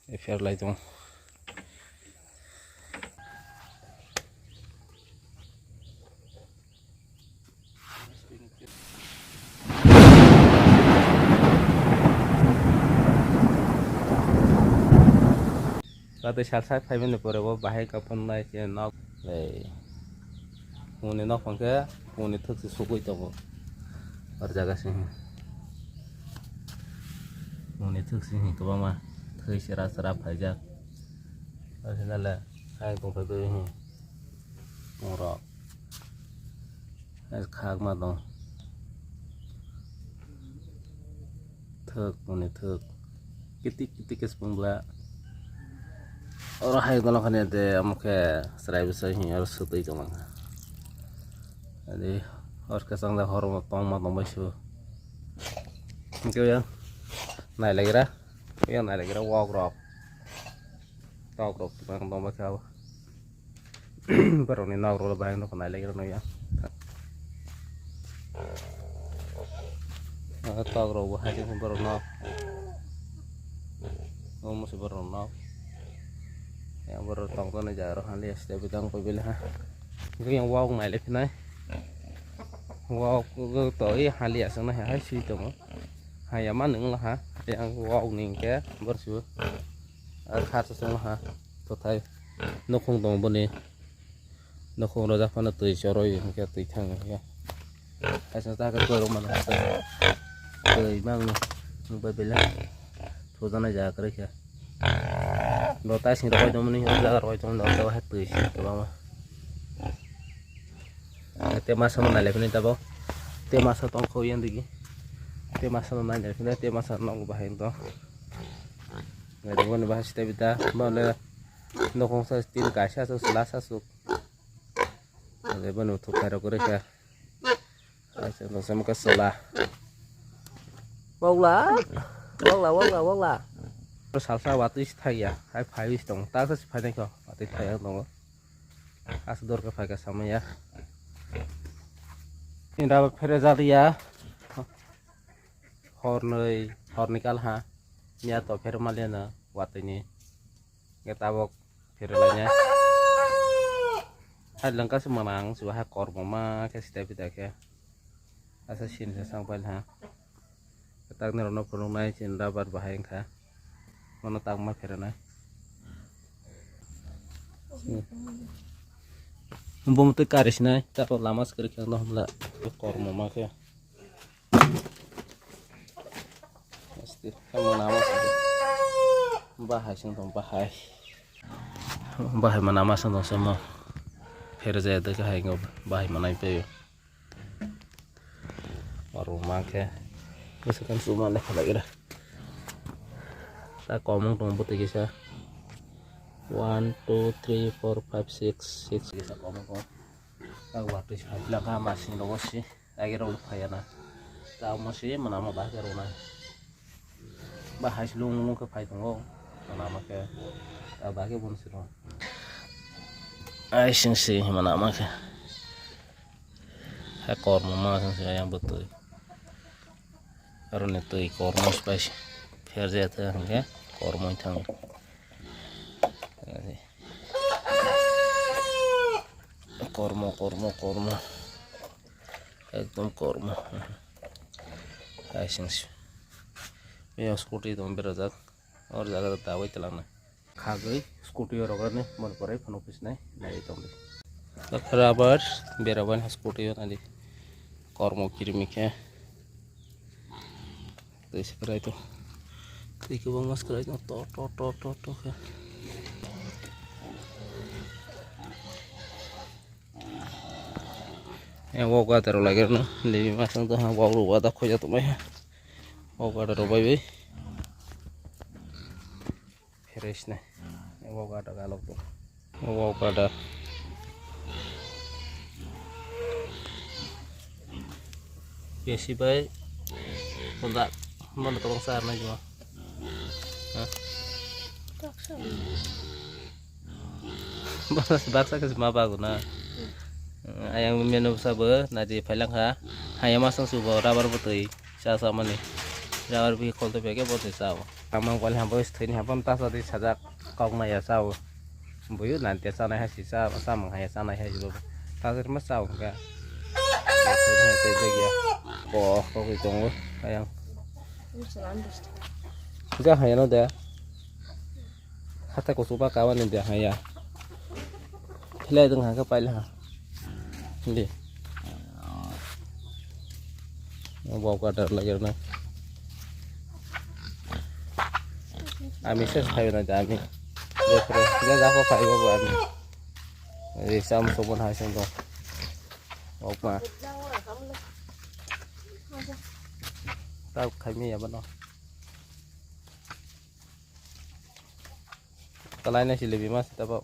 Fair lai tong kata salsa five ni pore bo bahai kapon nai che nok le muni nok pangke muni thuk se sugoi tongo ar jaga sing muni thuk sing to ma thai sera sera phaja ar hinala hai tong phe be hi ora as khag ma dong thuk muni thuk kitik kitik kes pungla orang hai kalau kan ada amuke serai besar ini harus sutui cuma jadi harus kesang dah hormat tong masuk mungkin ya naik lagi lah ya naik lagi lah walk rock talk rock bang tong macam baru ni naik roll bang tong naik lagi lah ya talk rock bahaya sih baru naik masih baru naik yang baru tong to na jaro hali as tapi tang pabila ha yang wow ngai le pinai wow go to i hali as na ha si to mo ha ya man ng la ha yang wow ning ke bersu ar kha sa ha to thai no khong dong bone no khong ra fa na tui choroi ke tui thang ya ai sa ta ka ko ro man tui mang no pabila to na ja kare kya lo tay sing roi dom ni ja roi dom do ha tui to ba ma te masa na le ni ta ba te masa tong kho yan digi te masa na le ni te masa no ba hin to ngai dong ni ba sta bita ba le no kong sa tin ka sa so la sa su le ba no to ka ro ko re ka ai sa no sam ka sola wala salsa waktu istay ya, hai five istong, tak sih five nih kok, waktu istay ya dong, asdor ke five sama ya, ini dapat perezali ya, hornikal ha, ini atau permaliana waktu ini, kita bok perelanya, hai lengkap semenang, suah korma kasih tapi tak ya, asal sini sampai ha, kita ngerono perunai cinta berbahaya kah. Mana tang ma phera na bom te karis na ta lamas kare kya no hamla kormo ma ke pasti kamu nama bahai sing tom bahai mana sang tom sama phera ja da ka hai ngo bahai manai pe baru ma ke misalkan cuma le lagi dah ta komong tong buti kisa 1 2 3 4 5 6 kisa komong ko ta waktu sih bilang ka masih no sih lagi ro phayana ta masih mana ma ba ka ro na ba hai lung ke phai tong mana ma ke ta ba ke bun sih ro ai sing sih mana ma ke ha kormo ma sing yang betul karena itu kormo spice फिर जाते हैं kormo thang kormo एकदम kormo licence ये स्कूटी तो मेरा जाग और जगह तो दावई चलाना खा गई स्कूटी और अगर ने मन पड़े फनो कुछ नहीं तो बराबर बेराबर स्कूटी और नाली kormo किरमी के तो इस पर तो Tiga bang mas kerai no to ke. Yang woga taruh lagi no, lebih masang tuh wow luar tak kau jatuh mah. Woga taruh bayi. Fresh nih. Yang woga ada kalau tuh. Woga ada. Biasa bayi. Kontak mana tolong sana juga. Baksa ke semua bagus na ayang menu sabar nanti pelang ha ayam masang subuh rabar betul saya sama nih rabar bi kalau tu pakai betul sawo Amang paling hampir istri ini hampir tas tadi sajak kau na ya sao buyut nanti sana hai sisa sama hai sana hai juga tas mas sao enggak ini tejek ya boh kau itu sayang enggak hanya ada kata kau suka kawan ini dia hanya pilih dengan ke pilih ha ini bawa kadar lagi na Ami sih kayu nanti Ami. Dia dapat kayu apa Ami? Jadi sama sopan hasil tu. Apa? Tahu kami ya benar. Kalau ini sih lebih mas, tapi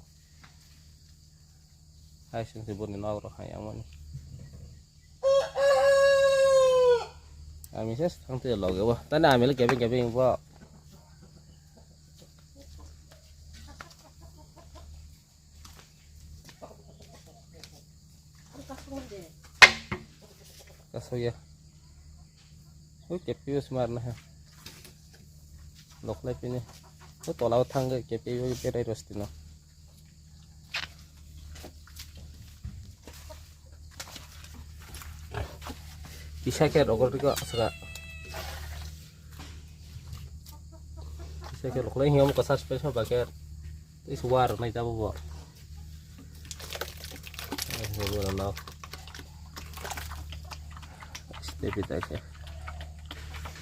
hasil sebutin orang yang mana? Ami sih nanti logo bah. Tanda Ami lagi keping bah. Kaso ya, kepi smart na ha, lokal pini, tolau thangga kepi perai rosti no. Bisa kaya rokor juga suka, bisa kaya lokal yang mau kasar spesial pakai, itu war naik tahu bo, boleh nak. Tapi tak ya,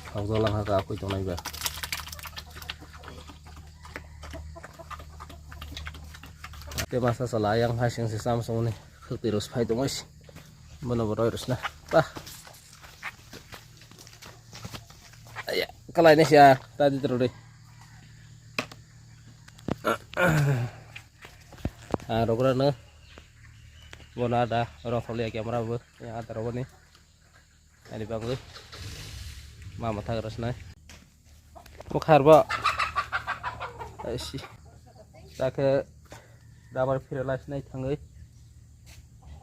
aku tolong aku itu naik bah. Tapi masa selayang hasil si Samsung nih, terus fight tu mas, mana terus nah, bah. Ya, kalau ini sih ya tadi terus deh. Rokok nih, mana ada orang follow kamera bu, yang ada rokok nih. Ini bang tu, mama tak terus naik. Bukhar ba, sih, tak ke dapat viral naik tanggai.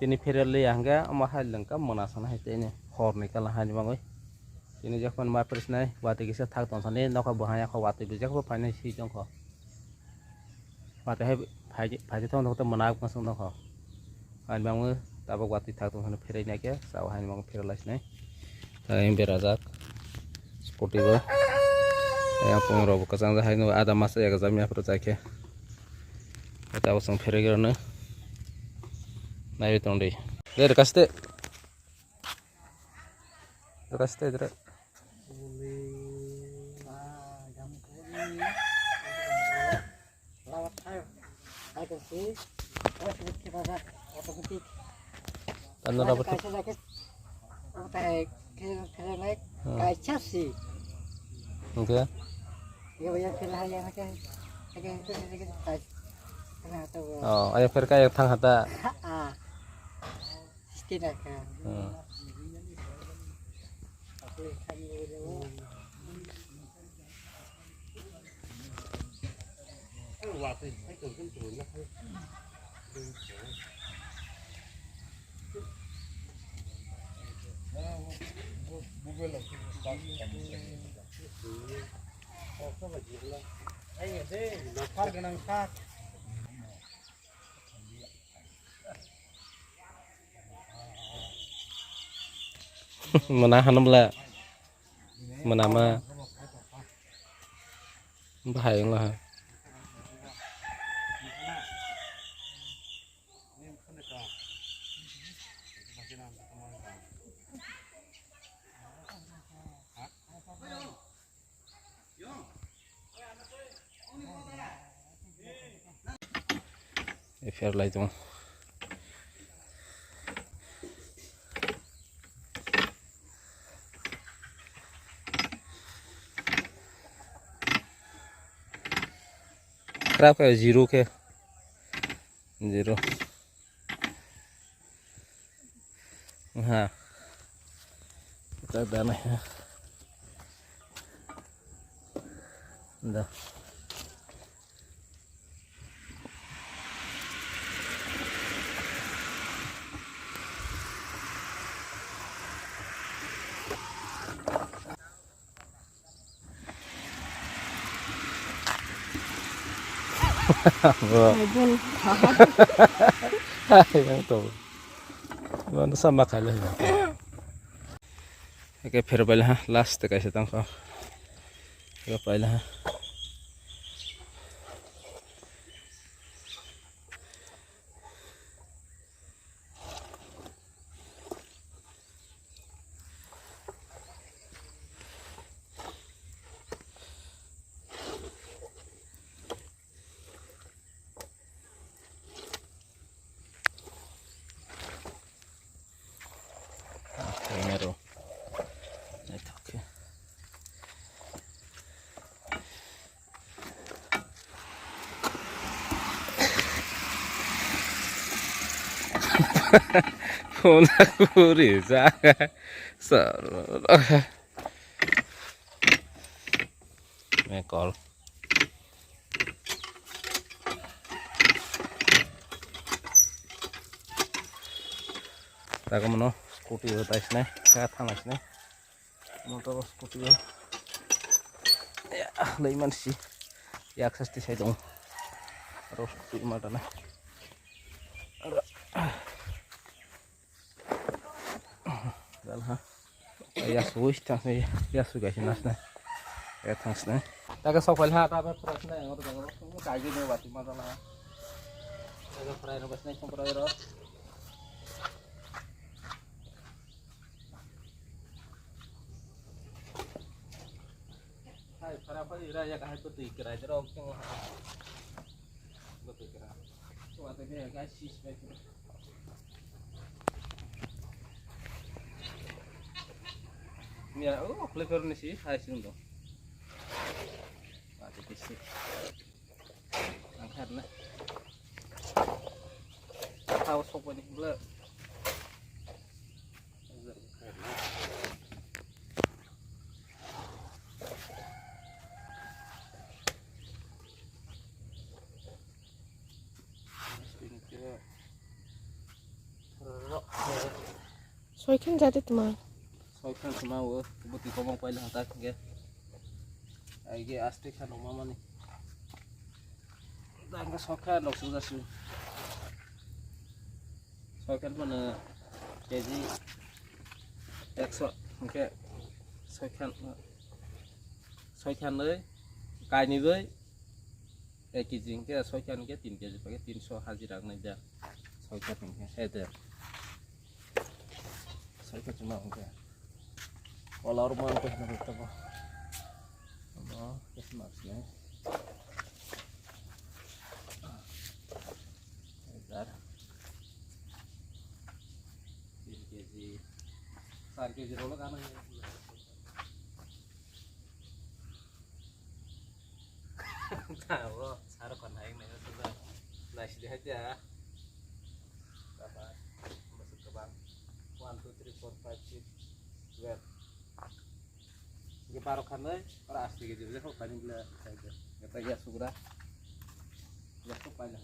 Ini viral le yang ga, mahal lengkap mana sana itu ini, horn kalah hanya bang. Ini jangan mapres naik, waktu kita tak tahu sana, nak bahaya kau waktu itu jangan panen sih jangan kau. Waktu haji tahu nak menak masuk nak kau. Hanya bang, tapi waktu tak tahu sana viral naik ya, sawah hanya bang viral naik. Yang berazak seperti itu yang pengeroboh kesan dah ini ada masa ya kami apa saja kita usung pergi naik tondi dia kasih tidak tanah dapat Kerana kaca sih. okay. Ya banyak pilihan yang macam itu kena tahu. Oh, ayah perka yang tang hata. Istina kan. Menahan lah, menama bahaya lah. Fair lah itu. Berapa ya zero ke? Zero. Nah, kita dana ya. Dah. Wah, Ibon. yang tuh. Mana sama kali ya. Oke, फिर पहले हाँ लास्ट तक ऐसे तंग का पहले हाँ Meru. Itu oke. Phone aku Riza. Seru. Mekol. Tak mana scooty itu tais nih, saya tangas nih. Motor scooty ya. Ya, laiman sih. Ya akses di saya dong. Terus scooty mana nih? Dan ha. Ya suwis tang saya. Ya suga sih nas nih. Ya tangas nih. Tak sopel ha tapi terus nih. Orang jangan kaji nih wati mana lah. Saya fry nubas nih kompor air. Hai, kenapa ira ya kahit tuh kira aja dong yang betul kira. Coba tadi ya guys, sih sebaiknya. Ya, flavor nih sih, hai sih dong. Mati sih. Angkat lah. Tahu sopo nih bela. Soikan jadi teman. Soikan semua, kebuti komong pala hatak ya. Agi astik kan mama nih. Tangga soikan dok sudah sih. Soikan mana jadi ekso, oke. Soikanเลยกายนี้เลยkijing ke soikan ke 3 kg pakai 300 hajiran aja. Soikan ini ada. Soikan cuma oke. Kalau rumah tuh nanti apa? Oh, kesmasnya. Bentar. 3 kg. 4 kg dulu kan ya. Tahu, sarap kan naik nih sudah. Nice dia aja. Berapa? Masuk ke bank. 1 2 3 4 5 6 7. Ini parokan deh, para asli gitu. Jadi kok banyak gila saja. Kata ya sudah. Ya kok banyak.